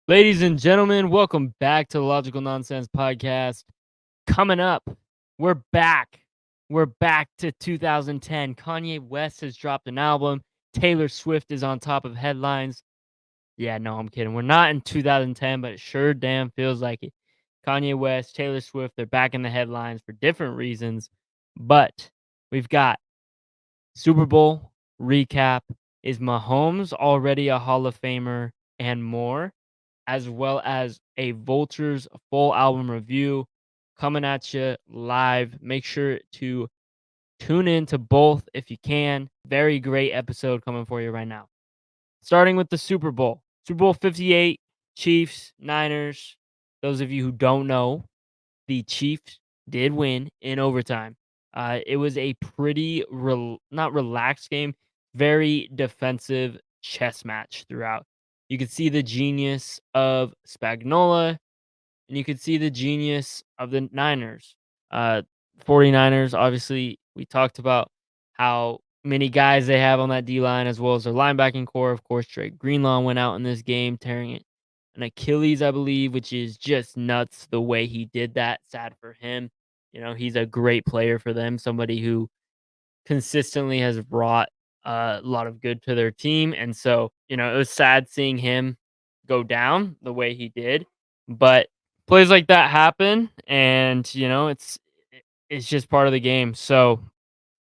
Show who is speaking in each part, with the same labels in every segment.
Speaker 1: Ladies and gentlemen, welcome back to the Logical Nonsense Podcast. Coming up, we're back. We're back to 2010. Kanye West has dropped an album. Taylor Swift is on top of headlines. Yeah, no, I'm kidding. We're not in 2010, but it sure damn feels like it. Kanye West, Taylor Swift, they're back in the headlines for different reasons. But we've got Super Bowl recap. Is Mahomes already a Hall of Famer and more? As well as a Vultures full album review coming at you live. Make sure to tune in to both if you can. Very great episode coming for you right now. Starting with the Super Bowl. Super Bowl 58, Chiefs, Niners. Those of you who don't know, the Chiefs did win in overtime. It was a pretty not relaxed game, very defensive chess match throughout. You could see the genius of Spagnola, and you could see the genius of the Niners. Uh, 49ers, obviously, we talked about how many guys they have on that D line as well as their linebacking core. Of course, Drake Greenlaw went out in this game tearing it an Achilles, I believe, which is just nuts the way he did that. Sad for him. You know, he's a great player for them, somebody who consistently has brought a lot of good to their team. And so, it was sad seeing him go down the way he did. But plays like that happen, and it's just part of the game. So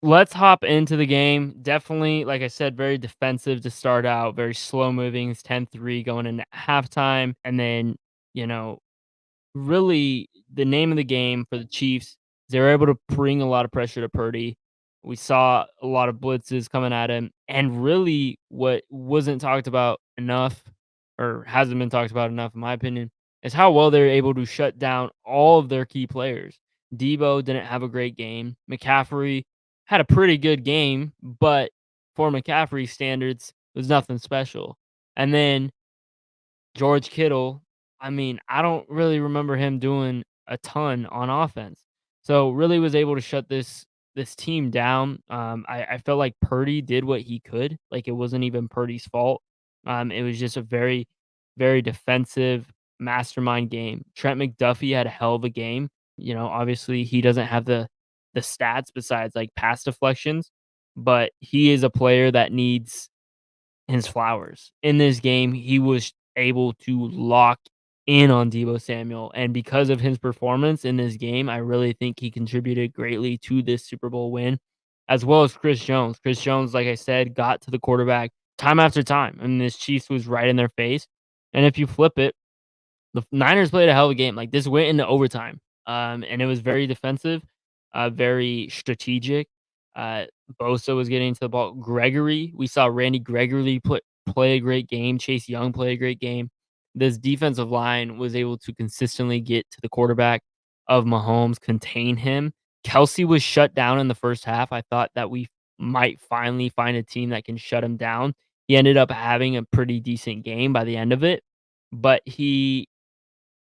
Speaker 1: let's hop into the game. Definitely, like I said, very defensive to start out, very slow moving. It's 10-3 going into halftime. And then, you know, really the name of the game for the Chiefs, they were able to bring a lot of pressure to Purdy. We saw a lot of blitzes coming at him. And really, what wasn't talked about enough, or hasn't been talked about enough, in my opinion, is how well they were able to shut down all of their key players. Debo didn't have a great game. McCaffrey had a pretty good game, but for McCaffrey standards, it was nothing special. And then George Kittle, I mean, I don't really remember him doing a ton on offense. So really was able to shut this team down. I felt like Purdy did what he could. Like it wasn't even Purdy's fault. It was just a very, very defensive mastermind game. Trent McDuffie had a hell of a game. Obviously he doesn't have the stats besides like pass deflections, but he is a player that needs his flowers. In this game, he was able to lock in on Debo Samuel, and because of his performance in this game, I really think he contributed greatly to this Super Bowl win, as well as Chris Jones. Chris Jones, like I said, got to the quarterback time after time, and this Chiefs was right in their face. And if you flip it, the Niners played a hell of a game. Like this went into overtime, and it was very defensive, very strategic. Uh, Bosa was getting to the ball. Gregory, we saw Randy Gregory play a great game. Chase Young play a great game. This defensive line was able to consistently get to the quarterback of Mahomes, contain him. Kelsey was shut down in the first half. I thought that we might finally find a team that can shut him down. He ended up having a pretty decent game by the end of it, but he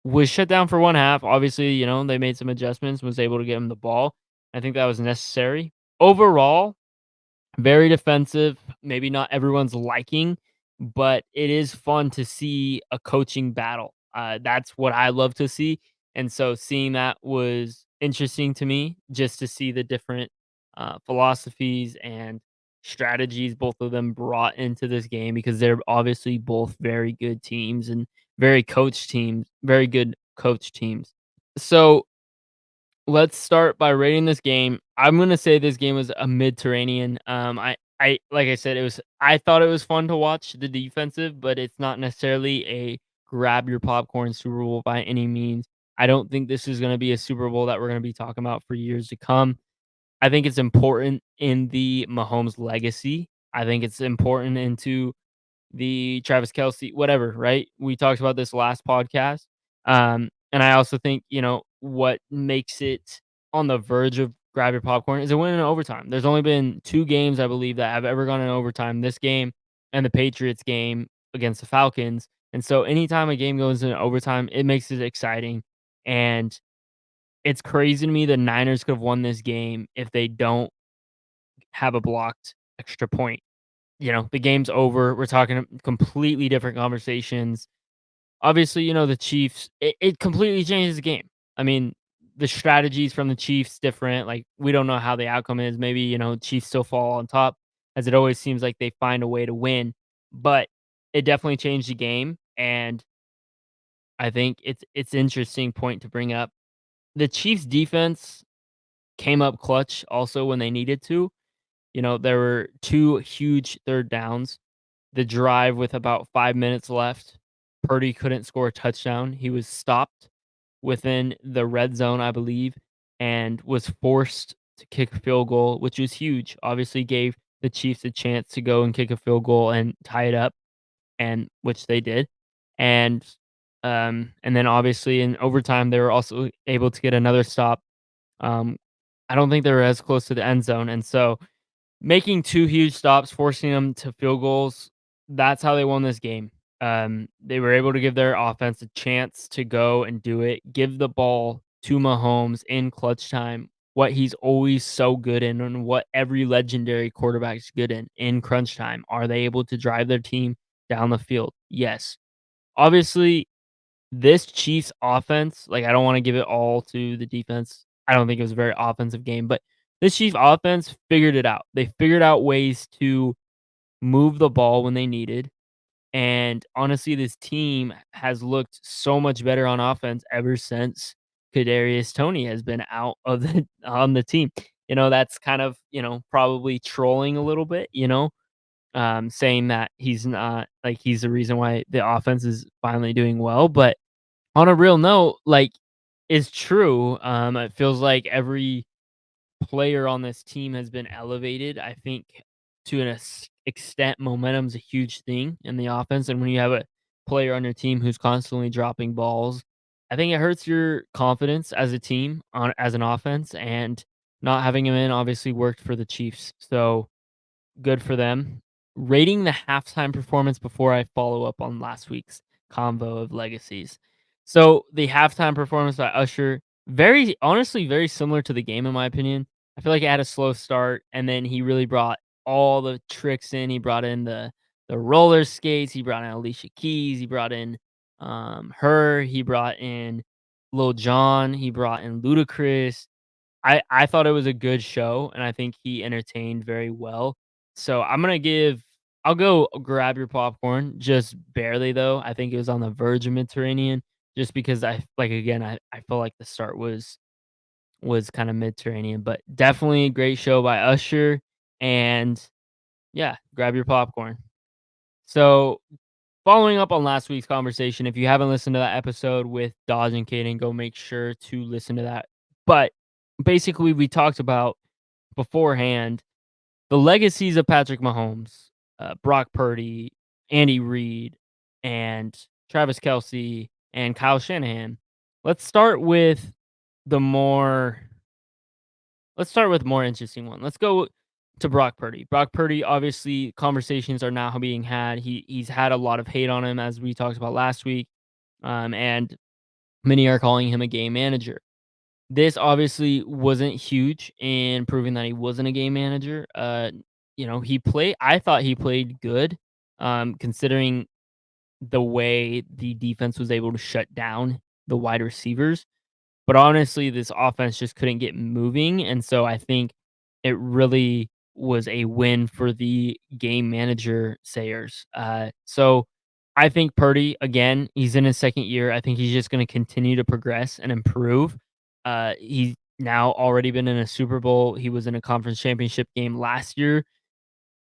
Speaker 1: was shut down for one half. Obviously, they made some adjustments, was able to get him the ball. I think that was necessary. Overall, very defensive, maybe not everyone's liking, but it is fun to see a coaching battle. That's what I love to see. And so seeing that was interesting to me, just to see the different philosophies and strategies both of them brought into this game, because they're obviously both very good teams and very good coach teams. So let's start by rating this game. I'm gonna say this game was a Mediterranean. I like I said, I thought it was fun to watch the defensive, but it's not necessarily a grab your popcorn Super Bowl by any means. I don't think this is gonna be a Super Bowl that we're gonna be talking about for years to come. I think it's important in the Mahomes legacy. I think it's important into the Travis Kelsey, whatever, right? We talked about this last podcast. And I also think, what makes it on the verge of grab your popcorn is a win in overtime. There's only been 2 games, I believe, that have ever gone in overtime. This game and the Patriots game against the Falcons. And so anytime a game goes in overtime, it makes it exciting. And it's crazy to me the Niners could have won this game if they don't have a blocked extra point. The game's over. We're talking completely different conversations. Obviously, the Chiefs, it completely changes the game. I mean, the strategies from the Chiefs different. Like, we don't know how the outcome is. Maybe, Chiefs still fall on top, as it always seems like they find a way to win. But it definitely changed the game. And I think it's interesting point to bring up. The Chiefs defense came up clutch also when they needed to. There were two huge third downs. The drive with about 5 minutes left, Purdy couldn't score a touchdown. He was stopped within the red zone, I believe, and was forced to kick a field goal, which was huge. Obviously, gave the Chiefs a chance to go and kick a field goal and tie it up, and which they did. And and then obviously in overtime, they were also able to get another stop. Um, I don't think they were as close to the end zone, and so making 2 huge stops, forcing them to field goals, that's how they won this game. They were able to give their offense a chance to go and do it, give the ball to Mahomes in clutch time, what he's always so good in and what every legendary quarterback is good in crunch time. Are they able to drive their team down the field? Yes. Obviously, this Chiefs offense, like, I don't wanna give it all to the defense. I don't think it was a very offensive game, but this Chiefs offense figured it out. They figured out ways to move the ball when they needed, and honestly, this team has looked so much better on offense ever since Kadarius Toney has been out of the on the team. That's kind of, probably trolling a little bit, saying that he's not like, he's the reason why the offense is finally doing well, but on a real note, like, it's true. It feels like every player on this team has been elevated. I think to an extent, momentum's a huge thing in the offense, and when you have a player on your team who's constantly dropping balls, I think it hurts your confidence as a team on as an offense, and not having him in obviously worked for the Chiefs. So good for them. Rating the halftime performance before I follow up on last week's combo of legacies. So the halftime performance by Usher, very honestly, very similar to the game in my opinion. I feel like it had a slow start, and then he really brought all the tricks in. He brought in the roller skates. He brought in Alicia Keys. He brought in her. He brought in Lil Jon. He brought in Ludacris. I thought it was a good show, and I think he entertained very well. So I'll go grab your popcorn, just barely though. I think it was on the verge of Mediterranean, just because I feel like the start was kind of Mediterranean, but definitely a great show by Usher, and yeah, grab your popcorn. So following up on last week's conversation, if you haven't listened to that episode with Dodge and Caden, go make sure to listen to that. But basically, we talked about beforehand the legacies of Patrick Mahomes, Brock Purdy, Andy Reid, and Travis Kelsey, and Kyle Shanahan. Let's start with the more let's start with more interesting one. Let's go to Brock Purdy. Brock Purdy, obviously, conversations are now being had. He's had a lot of hate on him, as we talked about last week, and many are calling him a game manager. This obviously wasn't huge in proving that he wasn't a game manager. I thought he played good, considering the way the defense was able to shut down the wide receivers. But honestly, this offense just couldn't get moving, and so I think it really was a win for the game manager sayers. So I think Purdy, again, he's in his second year. I think he's just going to continue to progress and improve. He's now already been in a Super Bowl. He was in a conference championship game last year.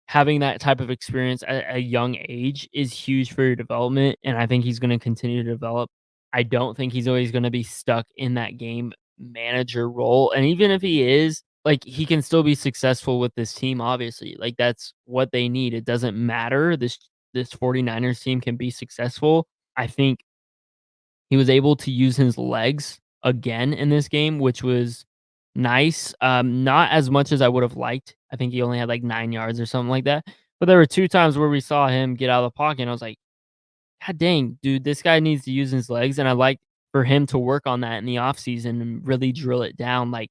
Speaker 1: Having that type of experience at a young age is huge for your development, and I think he's going to continue to develop. I don't think he's always going to be stuck in that game manager role. And even if he is, like, he can still be successful with this team, obviously. Like, that's what they need. It doesn't matter. This 49ers team can be successful. I think he was able to use his legs again in this game, which was nice. Not as much as I would have liked. I think he only had like 9 yards or something like that. But there were two times where we saw him get out of the pocket, and I was like, God dang, dude, this guy needs to use his legs. And I like for him to work on that in the offseason and really drill it down. Like,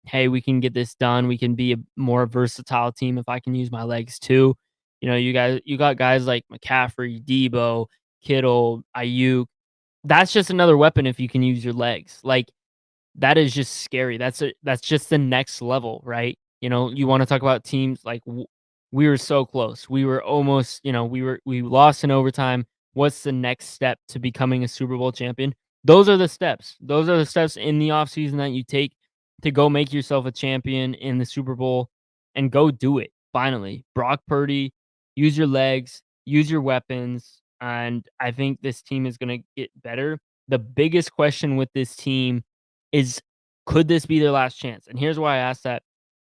Speaker 1: hey, we can get this done. We can be a more versatile team if I can use my legs too. You got guys like McCaffrey, Debo, Kittle, Ayuk. that's just another weapon if you can use your legs. Like, that is just scary. That's just the next level, right? You know, you wanna talk about teams like we were so close. We were almost, we lost in overtime. What's the next step to becoming a Super Bowl champion? Those are the steps. Those are the steps in the offseason that you take to go make yourself a champion in the Super Bowl and go do it finally. Brock Purdy, use your legs, use your weapons, and I think this team is gonna get better. The biggest question with this team is, could this be their last chance? And here's why I ask that.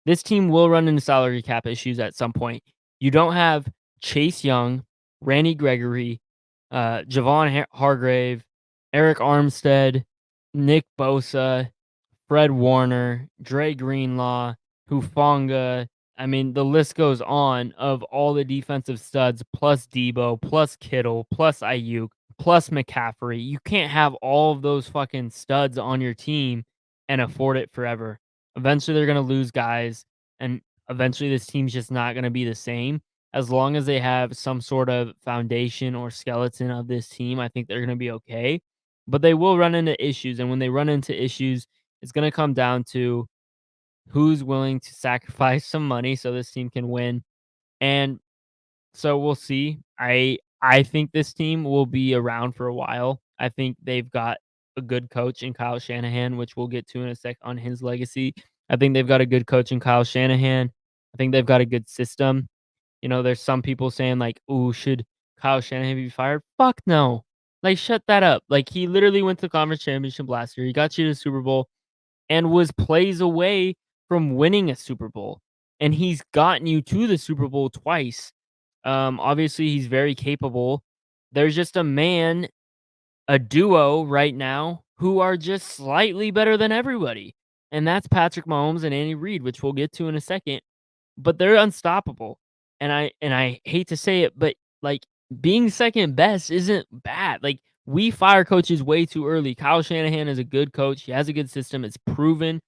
Speaker 1: This team will run into salary cap issues at some point. You don't have Chase Young, Randy Gregory, Javon Hargrave, Eric Armstead, Nick Bosa, Fred Warner, Dre Greenlaw, Hufanga. I mean, the list goes on of all the defensive studs plus Debo, plus Kittle, plus Ayuk, plus McCaffrey. You can't have all of those fucking studs on your team and afford it forever. Eventually, they're going to lose guys, and eventually, this team's just not going to be the same. As long as they have some sort of foundation or skeleton of this team, I think they're going to be okay. But they will run into issues, and when they run into issues, it's going to come down to who's willing to sacrifice some money so this team can win. And so we'll see. I think this team will be around for a while. I think they've got a good coach in Kyle Shanahan, which we'll get to in a sec on his legacy. I think they've got a good coach in Kyle Shanahan. I think they've got a good system. You know, there's some people saying like, "Ooh, should Kyle Shanahan be fired?" Fuck no. Like, shut that up. Like, he literally went to the conference championship last year. He got you to the Super Bowl and was plays away from winning a Super Bowl. And he's gotten you to the Super Bowl twice. Obviously, he's very capable. There's just a duo right now who are just slightly better than everybody. And that's Patrick Mahomes and Andy Reid, which we'll get to in a second. But they're unstoppable. And I hate to say it, but like being second best isn't bad. Like, we fire coaches way too early. Kyle Shanahan is a good coach. He has a good system. It's proven.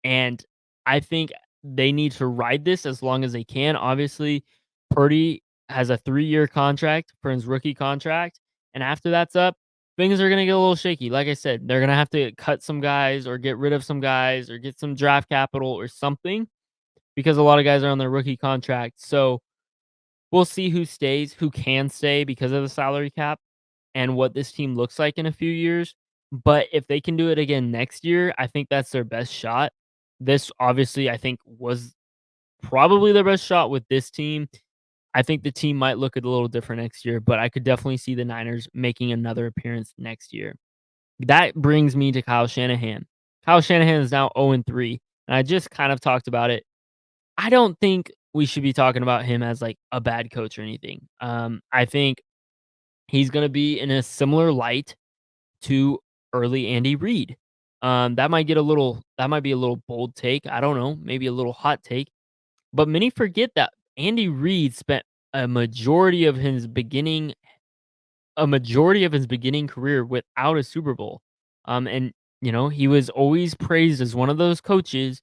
Speaker 1: And I think they need to ride this as long as they can. Obviously, Purdy has a 3-year contract for his rookie contract. And after that's up, things are going to get a little shaky. Like I said, they're going to have to cut some guys or get rid of some guys or get some draft capital or something because a lot of guys are on their rookie contract. So we'll see who stays, who can stay because of the salary cap and what this team looks like in a few years. But if they can do it again next year, I think that's their best shot. This obviously, I think, was probably their best shot with this team. I think the team might look a little different next year, but I could definitely see the Niners making another appearance next year. That brings me to Kyle Shanahan. Kyle Shanahan is now 0-3, and I just kind of talked about it. I don't think we should be talking about him as like a bad coach or anything. I think he's going to be in a similar light to early Andy Reid. That might be a little bold take. I don't know, maybe a little hot take, but many forget that Andy Reid spent a majority of his beginning career without a Super Bowl. And he was always praised as one of those coaches,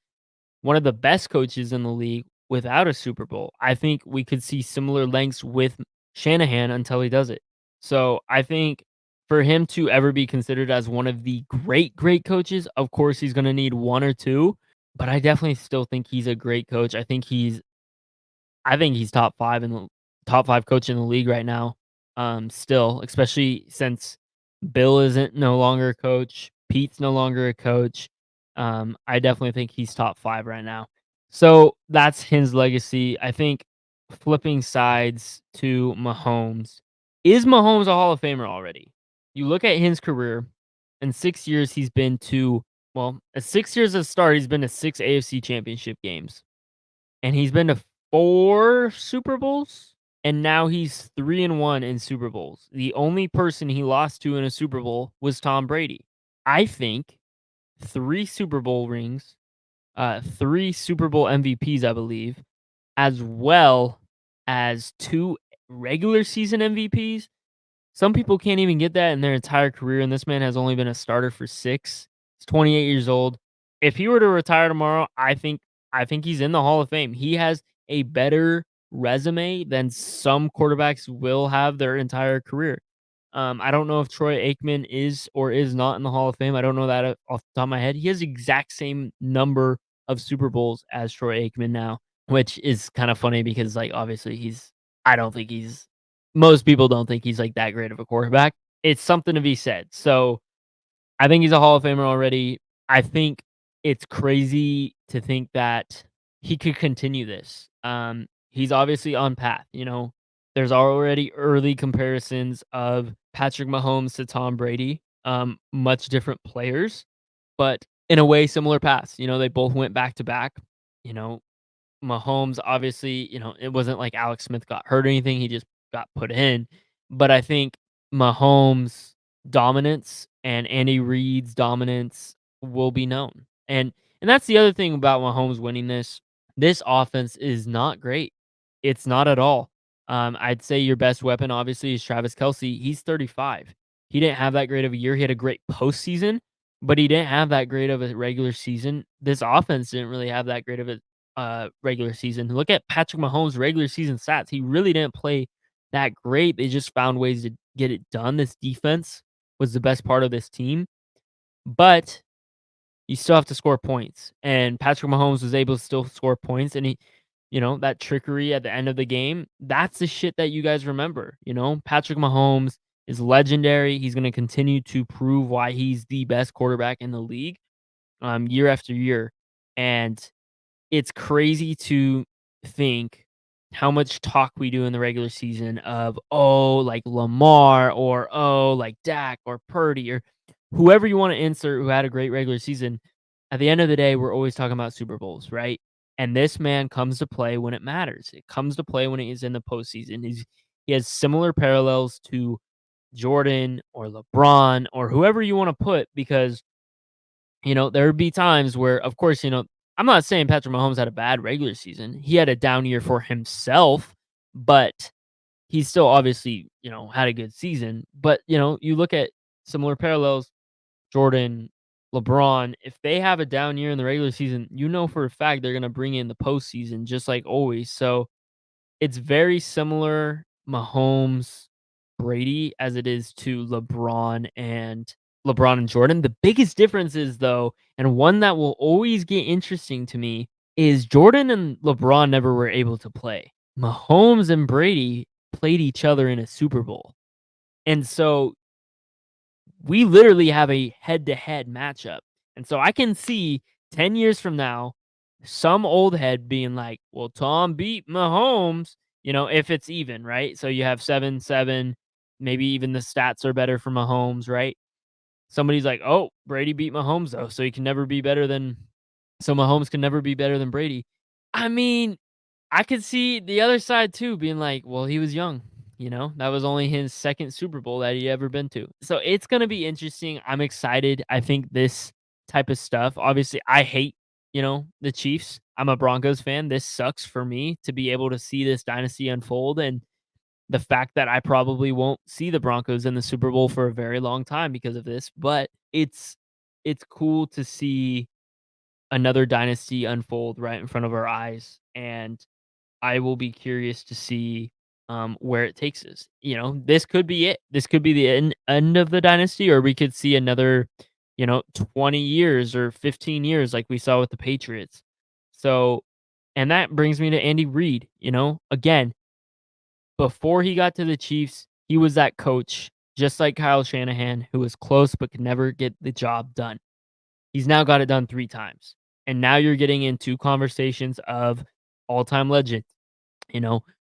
Speaker 1: one of the best coaches in the league without a Super Bowl. I think we could see similar lengths with Shanahan until he does it. So I think for him to ever be considered as one of the great coaches, of course he's going to need one or two, but I definitely still think he's a great coach. I think he's top 5 coach in the league right now. Still, especially since Bill isn't no longer a coach, Pete's no longer a coach. I definitely think he's top 5 right now. So that's his legacy. I think flipping sides to Mahomes. Is Mahomes a Hall of Famer already? You look at his career, in 6 years he's been to, well, 6 years of start, he's been to 6 AFC championship games. And he's been to 4 Super Bowls, and now he's 3-1 in Super Bowls. The only person he lost to in a Super Bowl was Tom Brady. I think 3 Super Bowl rings, 3 Super Bowl MVPs, I believe, as well as 2 regular season MVPs. Some people can't even get that in their entire career, and this man has only been a starter for 6. He's 28 years old. If he were to retire tomorrow, I think he's in the Hall of Fame. He has a better resume than some quarterbacks will have their entire career. I don't know if Troy Aikman is or is not in the Hall of Fame. I don't know that off the top of my head. He has the exact same number of Super Bowls as Troy Aikman now, which is kind of funny because, like, obviously I don't think most people don't think he's like that great of a quarterback. It's something to be said. So I think he's a Hall of Famer already. I think it's crazy to think that he could continue this. He's obviously on path, you know. There's already early comparisons of Patrick Mahomes to Tom Brady. Much different players, but in a way similar paths. You know, they both went back to back. You know, Mahomes obviously, you know, it wasn't like Alex Smith got hurt or anything. He just got put in. But I think Mahomes' dominance and Andy Reid's dominance will be known. And that's the other thing about Mahomes winning this. This offense is not great. It's not at all. I'd say your best weapon obviously is Travis Kelsey. He's 35. He didn't have that great of a year. He had a great postseason, but he didn't have that great of a regular season. This offense didn't really have that great of a regular season. Look at Patrick Mahomes' regular season stats. He really didn't play that great. They just found ways to get it done. This defense was the best part of this team, but you still have to score points. And Patrick Mahomes was able to still score points. And that trickery at the end of the game, that's the shit that you guys remember. Patrick Mahomes is legendary. He's going to continue to prove why he's the best quarterback in the league year after year. And it's crazy to think how much talk we do in the regular season of, oh, like Lamar or, oh, like Dak or Purdy or whoever you want to insert who had a great regular season. At the end of the day, we're always talking about Super Bowls, right? And this man comes to play when it matters. It comes to play when he is in the postseason. He has similar parallels to Jordan or LeBron or whoever you want to put because there would be times where, of course, I'm not saying Patrick Mahomes had a bad regular season. He had a down year for himself, but he still obviously, had a good season. But, you look at similar parallels, Jordan, LeBron, if they have a down year in the regular season, for a fact they're going to bring in the postseason just like always. So it's very similar Mahomes, Brady as it is to LeBron and Jordan. The biggest difference is though, and one that will always get interesting to me, is Jordan and LeBron never were able to play. Mahomes and Brady played each other in a Super Bowl. And so we literally have a head-to-head matchup. And so I can see 10 years from now, some old head being like, well, Tom beat Mahomes, if it's even, right? So you have 7-7, maybe even the stats are better for Mahomes, right? Somebody's like, oh, Brady beat Mahomes though, so Mahomes can never be better than Brady. I mean, I could see the other side too being like, well, he was young, that was only his second Super Bowl that he ever been to. So it's going to be interesting. I'm excited. I think this type of stuff, obviously, I hate, the Chiefs. I'm a Broncos fan. This sucks for me to be able to see this dynasty unfold. And the fact that I probably won't see the Broncos in the Super Bowl for a very long time because of this, but it's cool to see another dynasty unfold right in front of our eyes, and I will be curious to see where it takes us. This could be it. This could be the end of the dynasty, or we could see another, 20 years or 15 years like we saw with the Patriots. So, and that brings me to Andy Reid. Again, before he got to the Chiefs, he was that coach, just like Kyle Shanahan, who was close but could never get the job done. He's now got it done 3 times. And now you're getting into conversations of all-time legends,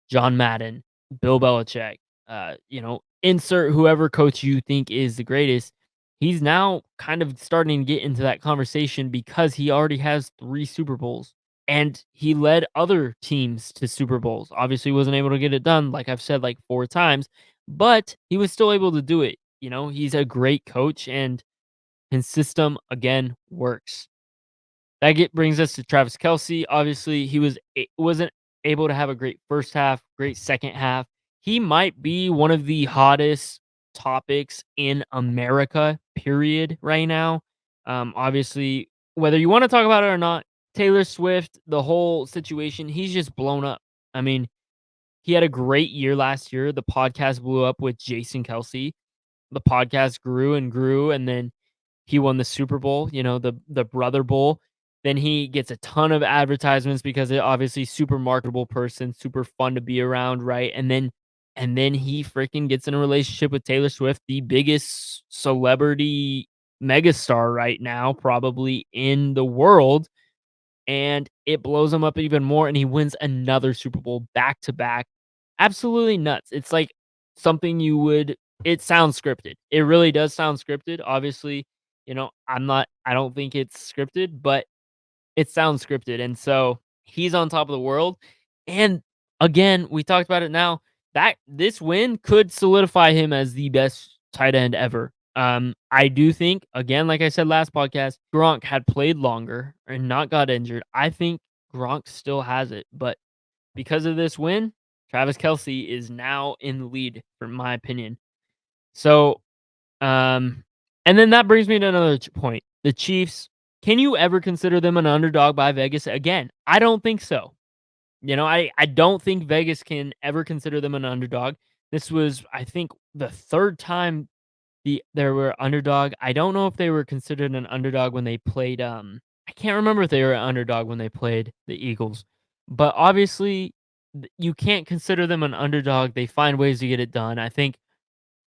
Speaker 1: John Madden, Bill Belichick, insert whoever coach you think is the greatest. He's now kind of starting to get into that conversation because he already has 3 Super Bowls. And he led other teams to Super Bowls. Obviously, he wasn't able to get it done, like I've said, like 4 times, but he was still able to do it. He's a great coach, and his system, again, works. Brings us to Travis Kelsey. Obviously, wasn't able to have a great first half, great second half. He might be one of the hottest topics in America, period, right now. Obviously, whether you want to talk about it or not, Taylor Swift, the whole situation, he's just blown up. I mean, he had a great year last year. The podcast blew up with Jason Kelsey. the podcast grew and grew, and then he won the Super Bowl, the Brother Bowl. Then he gets a ton of advertisements because it obviously super marketable person, super fun to be around, right? And then he freaking gets in a relationship with Taylor Swift, the biggest celebrity megastar right now, probably in the world, and it blows him up even more, and he wins another Super Bowl back to back. Absolutely nuts. It's like something it sounds scripted. It really does sound scripted. Obviously, I don't think it's scripted, but it sounds scripted. And so he's on top of the world. And again, we talked about it now. That this win could solidify him as the best tight end ever. I do think, again, like I said last podcast, Gronk had played longer and not got injured. I think Gronk still has it, but because of this win, Travis Kelsey is now in the lead, from my opinion. So, um, and then that brings me to another point. The Chiefs, can you ever consider them an underdog by Vegas? Again, I don't think so. I don't think Vegas can ever consider them an underdog. This was, I think, the third time there were underdog. I don't know if they were considered an underdog when they played. I can't remember if they were an underdog when they played the Eagles, but obviously you can't consider them an underdog. They find ways to get it done. I think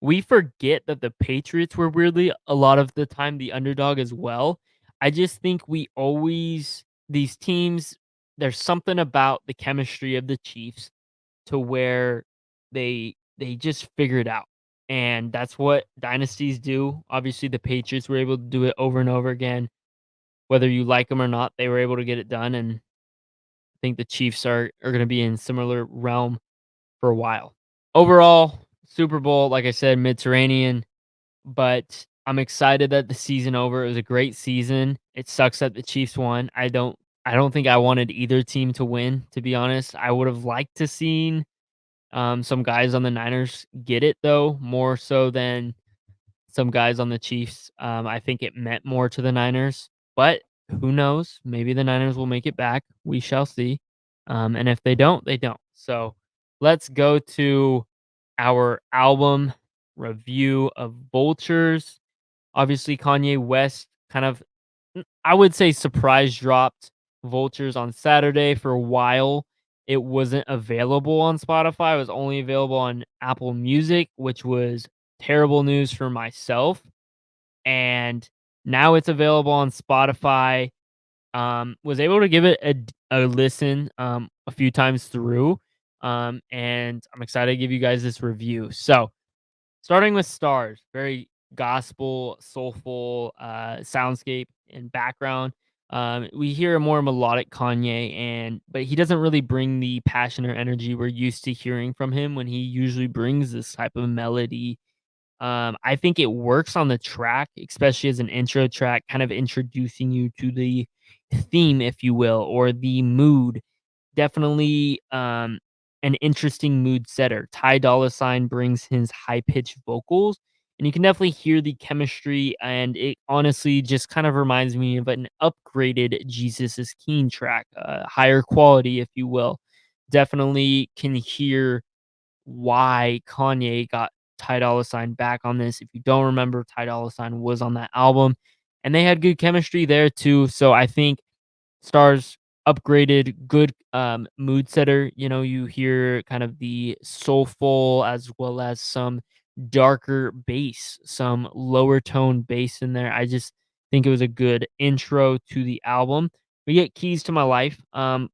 Speaker 1: we forget that the Patriots were weirdly a lot of the time the underdog as well. I just think we always these teams. There's something about the chemistry of the Chiefs to where they just figure it out. And that's what dynasties do. Obviously, the Patriots were able to do it over and over again. Whether you like them or not, they were able to get it done. And I think the Chiefs are going to be in similar realm for a while. Overall, Super Bowl, like I said, Mediterranean, but I'm excited that the season over. It was a great season. It sucks that the Chiefs won. I don't think I wanted either team to win, to be honest. I would have liked to seen some guys on the Niners get it though, more so than some guys on the Chiefs. I think it meant more to the Niners, but who knows? Maybe the Niners will make it back. We shall see. And if they don't, they don't. So let's go to our album review of Vultures. Obviously, Kanye West kind of, I would say, surprise dropped Vultures on Saturday. For a while, it wasn't available on Spotify. It was only available on Apple Music, which was terrible news for myself. And now it's available on Spotify. Was able to give it a listen a few times through. And I'm excited to give you guys this review. So, starting with Stars, very gospel, soulful soundscape and background. We hear a more melodic Kanye, but he doesn't really bring the passion or energy we're used to hearing from him when he usually brings this type of melody. I think it works on the track, especially as an intro track, kind of introducing you to the theme, if you will, or the mood. Definitely an interesting mood setter. Dolla Sign brings his high pitched vocals, and you can definitely hear the chemistry. And it honestly just kind of reminds me of an upgraded Jesus is King track, higher quality, if you will. Definitely can hear why Kanye got Dolla Sign back on this. If you don't remember, Dolla Sign was on that album, and they had good chemistry there too. So I think Stars upgraded, good mood setter. You hear kind of the soulful as well as some darker bass, some lower tone bass in there. I just think it was a good intro to the album. We get Keys to My Life. I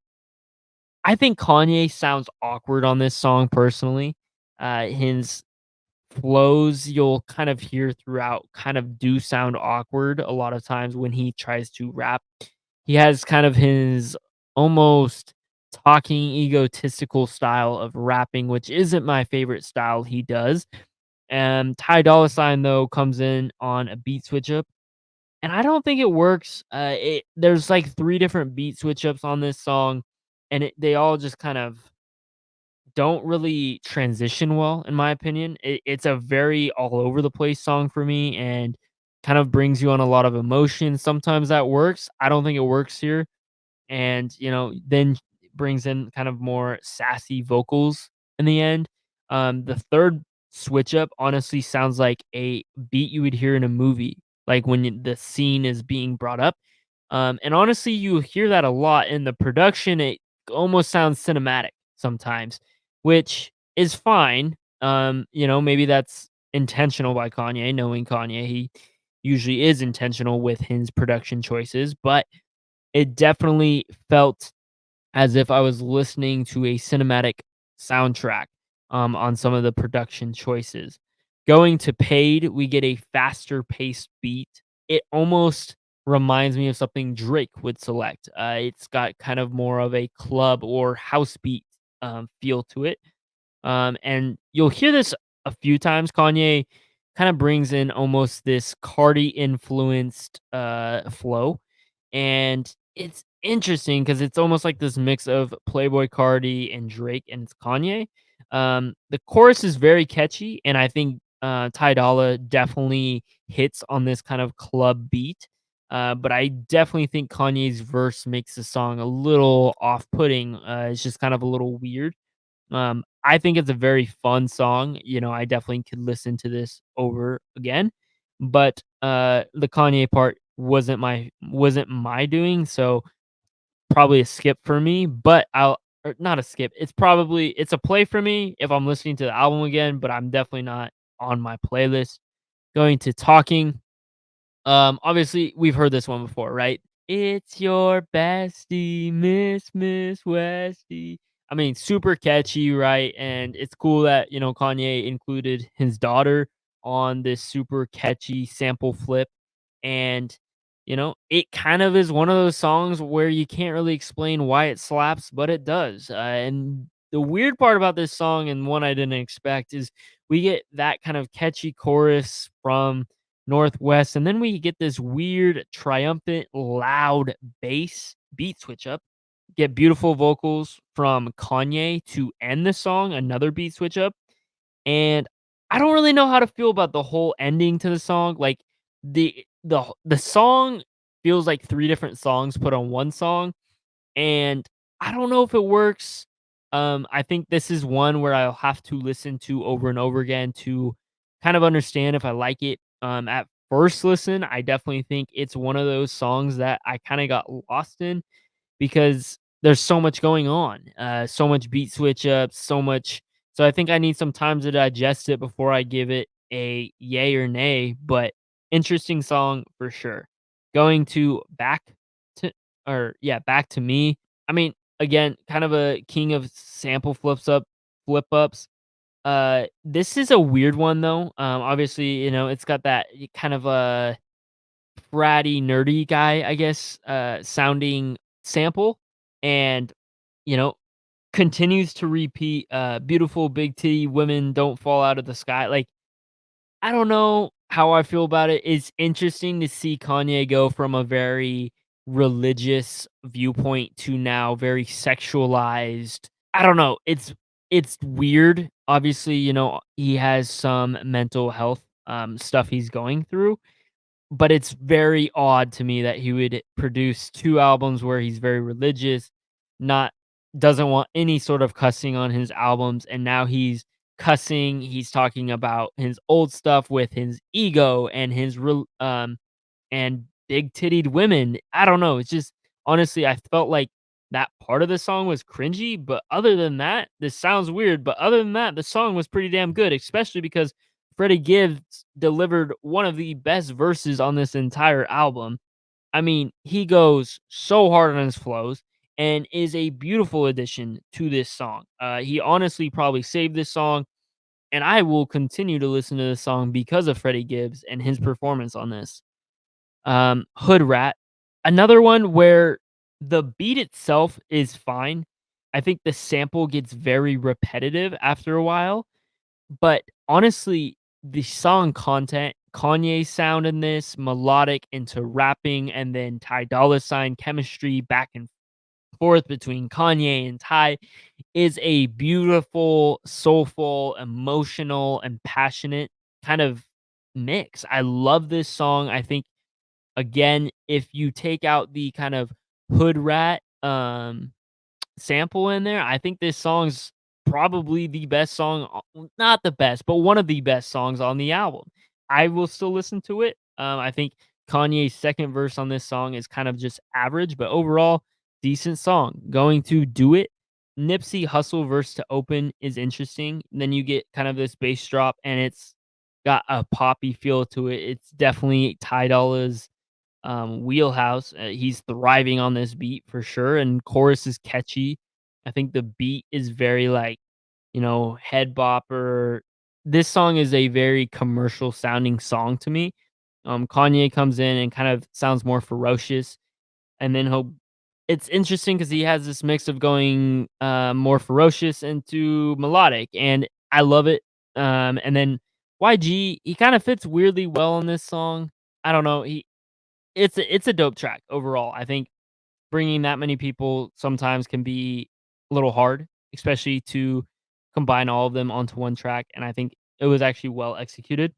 Speaker 1: think Kanye sounds awkward on this song personally. His flows you'll kind of hear throughout kind of do sound awkward a lot of times when he tries to rap. He has kind of his almost talking egotistical style of rapping, which isn't my favorite style he does. And Dolla Sign though comes in on a beat switch up, and I don't think it works. There's like three different beat switch ups on this song, and they all just kind of don't really transition well, in my opinion. It's a very all over the place song for me, and kind of brings you on a lot of emotion. Sometimes that works. I don't think it works here. And then brings in kind of more sassy vocals in the end. The third switch up honestly sounds like a beat you would hear in a movie, like when the scene is being brought up. And honestly, you hear that a lot in the production. It almost sounds cinematic sometimes, which is fine. Maybe that's intentional by Kanye. Knowing Kanye, he usually is intentional with his production choices, but it definitely felt as if I was listening to a cinematic soundtrack on some of the production choices. Going to paid, we get a faster paced beat. It almost reminds me of something Drake would select. It's got kind of more of a club or house beat feel to it. And you'll hear this a few times. Kanye kind of brings in almost this Cardi influenced flow, and it's interesting because it's almost like this mix of Playboy Cardi and Drake, and it's Kanye. The chorus is very catchy, and I think Ty Dolla definitely hits on this kind of club beat. But I definitely think Kanye's verse makes the song a little off-putting. It's just kind of a little weird. I think it's a very fun song. I definitely could listen to this over again, but the Kanye part wasn't my doing, so probably a skip for me. But I'll or not a skip. It's a play for me if I'm listening to the album again, but I'm definitely not on my playlist. Going to talking. Obviously we've heard this one before, right? It's your bestie, Miss Westie. I mean, super catchy, right? And it's cool that, Kanye included his daughter on this super catchy sample flip. And, it kind of is one of those songs where you can't really explain why it slaps, but it does. And the weird part about this song, and one I didn't expect, is we get that kind of catchy chorus from Northwest, and then we get this weird, triumphant, loud bass beat switch up. Get beautiful vocals from Kanye to end the song, another beat switch up. And I don't really know how to feel about the whole ending to the song. Like the song feels like three different songs put on one song, and I don't know if it works. I think this is one where I'll have to listen to over and over again to kind of understand if I like it. At first listen, I definitely think it's one of those songs that I kind of got lost in because there's so much going on, so much beat switch ups, so much. So I think I need some time to digest it before I give it a yay or nay. But interesting song for sure. Going to to back to me. I mean, again, kind of a king of sample flip ups. This is a weird one though. Obviously, it's got that kind of a bratty, nerdy guy, I guess, sounding sample, and you know, continues to repeat. Beautiful big titty women don't fall out of the sky. Like, I don't know how I feel about it. It's interesting to see Kanye go from a very religious viewpoint to now very sexualized. I don't know. It's weird. Obviously, he has some mental health stuff he's going through, but it's very odd to me that he would produce 2 albums where he's very religious, not doesn't want any sort of cussing on his albums, and now he's cussing, he's talking about his old stuff with his ego and and big tittied women. I don't know, it's just honestly, I felt like that part of the song was cringy, but other than that, this sounds weird, but other than that, the song was pretty damn good, especially because Freddie Gibbs delivered one of the best verses on this entire album. I mean, he goes so hard on his flows and is a beautiful addition to this song. He honestly probably saved this song, and I will continue to listen to this song because of Freddie Gibbs and his performance on this. Hood Rat, another one where the beat itself is fine. I think the sample gets very repetitive after a while, but honestly, the song content, Kanye's sound in this, melodic into rapping, and then Ty Dolla Sign chemistry back and forth between Kanye and Ty is a beautiful, soulful, emotional, and passionate kind of mix. I love this song. I think again, if you take out the kind of hood rat sample in there, I think this song's probably the best song, not the best, but one of the best songs on the album. I will still listen to it. I think Kanye's second verse on this song is kind of just average, but overall, decent song. Going to Do It. Nipsey Hustle verse to open is interesting. Then you get kind of this bass drop, and it's got a poppy feel to it. It's definitely Ty Dolla's wheelhouse. He's thriving on this beat for sure, and chorus is catchy. I think the beat is very like, head bopper. This song is a very commercial sounding song to me. Kanye comes in and kind of sounds more ferocious, and then he'll. It's interesting because he has this mix of going more ferocious into melodic, and I love it. And then YG, he kind of fits weirdly well on this song. I don't know. It's a dope track overall. I think bringing that many people sometimes can be a little hard, especially to combine all of them onto one track, and I think it was actually well executed.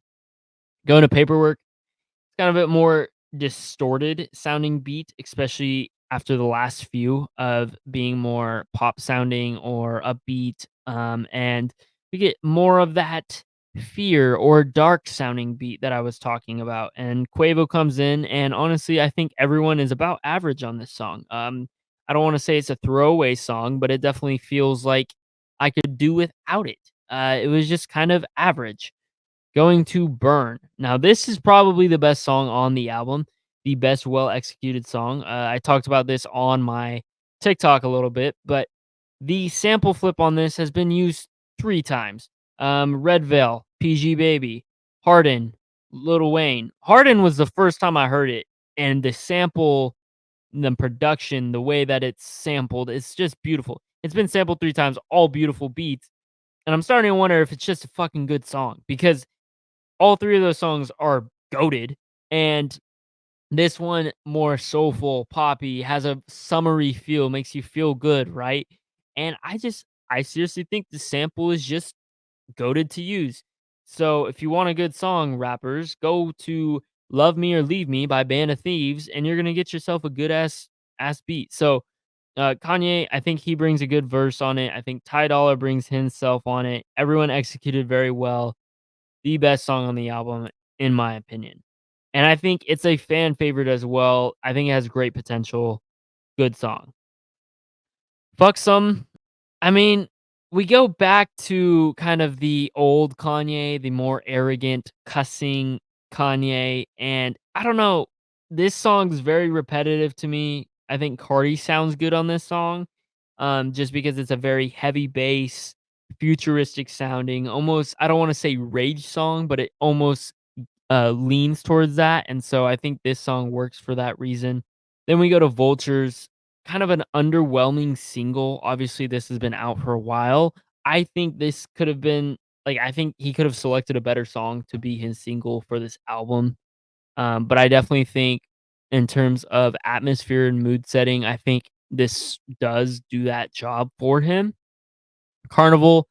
Speaker 1: Going to Paperwork, it's kind of a bit more distorted sounding beat, especially after the last few of being more pop sounding or upbeat. And we get more of that fear or dark sounding beat that I was talking about. And Quavo comes in, and honestly, I think everyone is about average on this song. I don't want to say it's a throwaway song, but it definitely feels like I could do without it. It was just kind of average. Going to Burn. Now, this is probably the best song on the album, the best well executed song. I talked about this on my TikTok a little bit, but the sample flip on this has been used 3 times. Red Veil, PG Baby, Harden, Lil Wayne. Harden was the first time I heard it, and the sample, the production, the way that it's sampled, it's just beautiful. It's been sampled 3 times, all beautiful beats, and I'm starting to wonder if it's just a fucking good song because all 3 of those songs are goated, and this one more soulful, poppy, has a summery feel, makes you feel good, right? And I seriously think the sample is just goated to use. So if you want a good song, rappers, go to "Love Me or Leave Me" by Band of Thieves, and you're gonna get yourself a good ass beat. So Kanye, I think he brings a good verse on it. I think Ty Dolla brings himself on it. Everyone executed very well. The best song on the album, in my opinion. And I think it's a fan favorite as well. I think it has great potential. Good song. Fuck some. I mean, we go back to kind of the old Kanye, the more arrogant, cussing Kanye. And I don't know, this song's very repetitive to me. I think Cardi sounds good on this song, just because it's a very heavy bass, futuristic sounding, almost, I don't want to say rage song, but it almost leans towards that, and so I think this song works for that reason. Then we go to Vultures, kind of an underwhelming single. Obviously, this has been out for a while. I think this could have been like, I think he could have selected a better song to be his single for this album. But I definitely think in terms of atmosphere and mood setting, I think this does do that job for him. Carnival,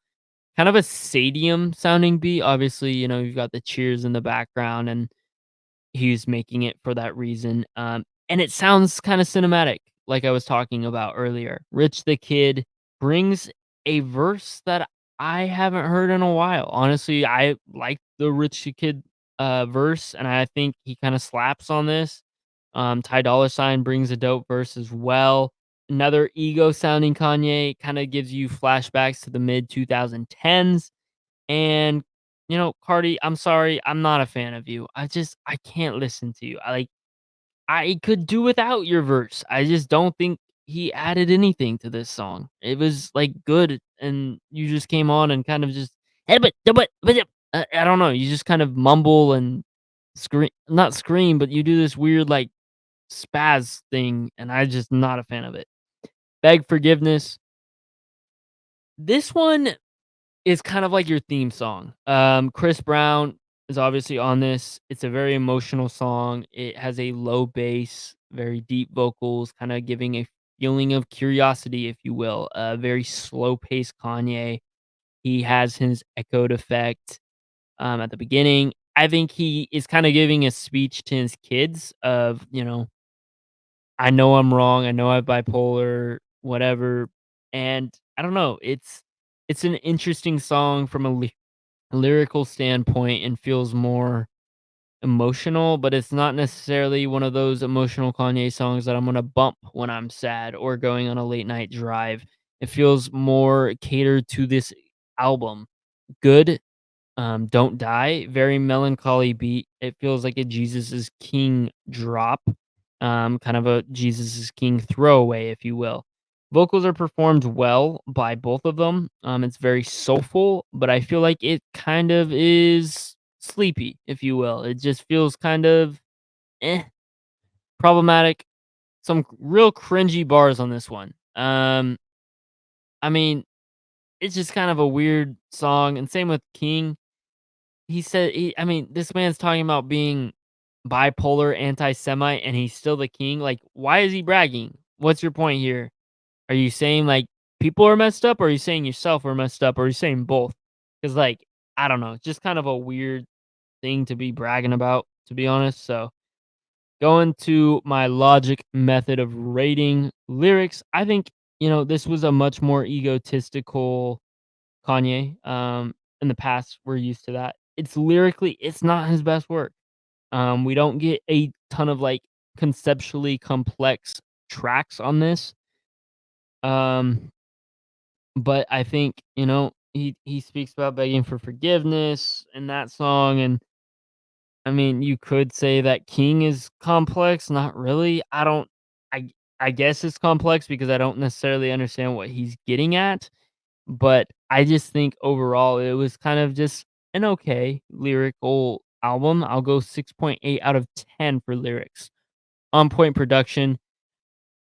Speaker 1: kind of a stadium sounding beat. Obviously, you've got the cheers in the background, and he's making it for that reason. And it sounds kind of cinematic, like I was talking about earlier. Rich the Kid brings a verse that I haven't heard in a while. Honestly, I like the Rich the Kid verse, and I think he kind of slaps on this. Ty Dolla Sign brings a dope verse as well. Another ego sounding Kanye kind of gives you flashbacks to the mid 2010s. And, Cardi, I'm sorry, I'm not a fan of you. I can't listen to you. I could do without your verse. I just don't think he added anything to this song. It was like good, and you just came on and kind of just, "Eh, but yeah," I don't know. You just kind of mumble and scream, not scream, but you do this weird like spaz thing, and I just not a fan of it. Beg Forgiveness. This one is kind of like your theme song. Chris Brown is obviously on this. It's a very emotional song. It has a low bass, very deep vocals, kind of giving a feeling of curiosity, if you will. A very slow paced Kanye. He has his echoed effect at the beginning. I think he is kind of giving a speech to his kids of, I know I'm wrong. I know I'm bipolar, whatever. And I don't know. It's it's an interesting song from a lyrical standpoint and feels more emotional, but it's not necessarily one of those emotional Kanye songs that I'm gonna bump when I'm sad or going on a late night drive. It feels more catered to this album. Good, Don't Die, very melancholy beat. It feels like a Jesus is King drop, kind of a Jesus is King throwaway, if you will. Vocals are performed well by both of them. It's very soulful, but I feel like it kind of is sleepy, if you will. It just feels kind of problematic. Some real cringy bars on this one. I mean, it's just kind of a weird song, and same with King. I mean, this man's talking about being bipolar, anti-Semite, and he's still the king. Like, why is he bragging? What's your point here? Are you saying like people are messed up, or are you saying yourself are messed up, or are you saying both? Because like, I don't know, it's just kind of a weird thing to be bragging about, to be honest. So going to my logic method of rating lyrics, I think this was a much more egotistical Kanye. In the past, we're used to that. It's not his best work. We don't get a ton of like conceptually complex tracks on this. Um, but I think, he speaks about begging for forgiveness in that song. And I mean, you could say that King is complex, not really. I I guess it's complex because I don't necessarily understand what he's getting at. But I just think overall it was kind of just an okay lyrical album. I'll go 6.8 out of 10 for lyrics. On point production.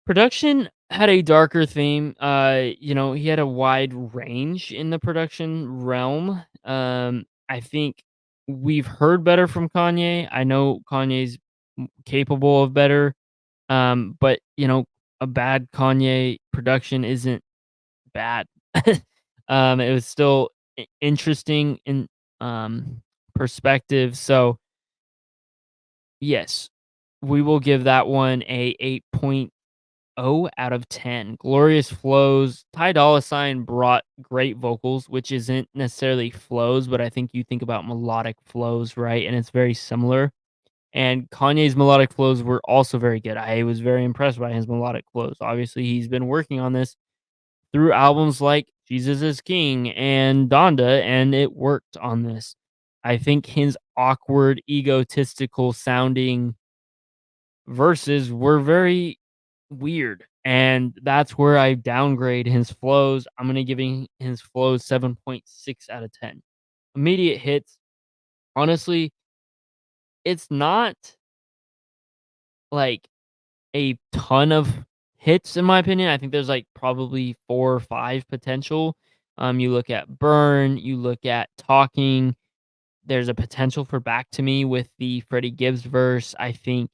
Speaker 1: Production had a darker theme. He had a wide range in the production realm. I think we've heard better from Kanye. I know Kanye's capable of better. But a bad Kanye production isn't bad. It was still interesting in perspective. So yes, we will give that one a 8.0 out of 10. Glorious flows. Ty Dolla Sign brought great vocals, which isn't necessarily flows, but I think you think about melodic flows, right? And it's very similar. And Kanye's melodic flows were also very good. I was very impressed by his melodic flows. Obviously, he's been working on this through albums like Jesus is King and Donda, and it worked on this. I think his awkward, egotistical sounding verses were very weird, and that's where I downgrade his flows. I'm gonna giving his flows 7.6 out of 10. Immediate hits, honestly, it's not like a ton of hits in my opinion. I think there's like probably 4 or 5 potential. You look at Burn, you look at Talking. There's a potential for Back to Me with the Freddie Gibbs verse. I think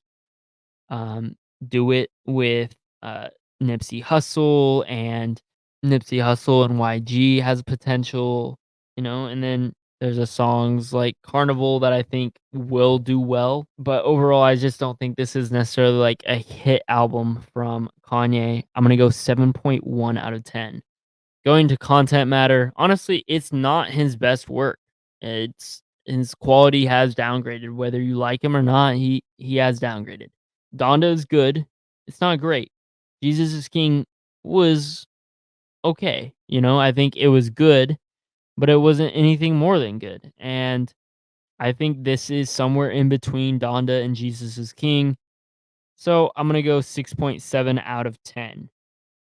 Speaker 1: um, Do It with Nipsey Hussle and YG has potential, and then there's a songs like Carnival that I think will do well. But overall, I just don't think this is necessarily like a hit album from Kanye. I'm gonna go 7.1 out of 10. Going to content matter, honestly, it's not his best work. It's his quality has downgraded. Whether you like him or not, he has downgraded. Donda is good. It's not great. Jesus is King was okay. I think it was good, but it wasn't anything more than good. And I think this is somewhere in between Donda and Jesus is King. So I'm gonna go 6.7 out of 10.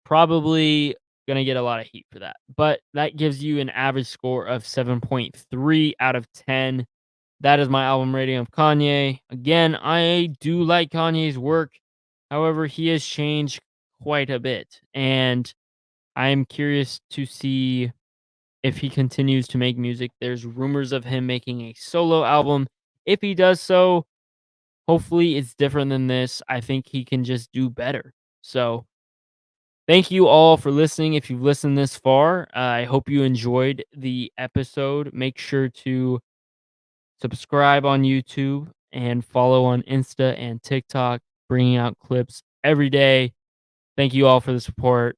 Speaker 1: Probably gonna get a lot of heat for that. But that gives you an average score of 7.3 out of 10. That is my album rating of Kanye. Again, I do like Kanye's work. However, he has changed quite a bit. And I am curious to see if he continues to make music. There's rumors of him making a solo album. If he does so, hopefully it's different than this. I think he can just do better. So, thank you all for listening. If you've listened this far, I hope you enjoyed the episode. Make sure to subscribe on YouTube and follow on Insta and TikTok, bringing out clips every day. Thank you all for the support.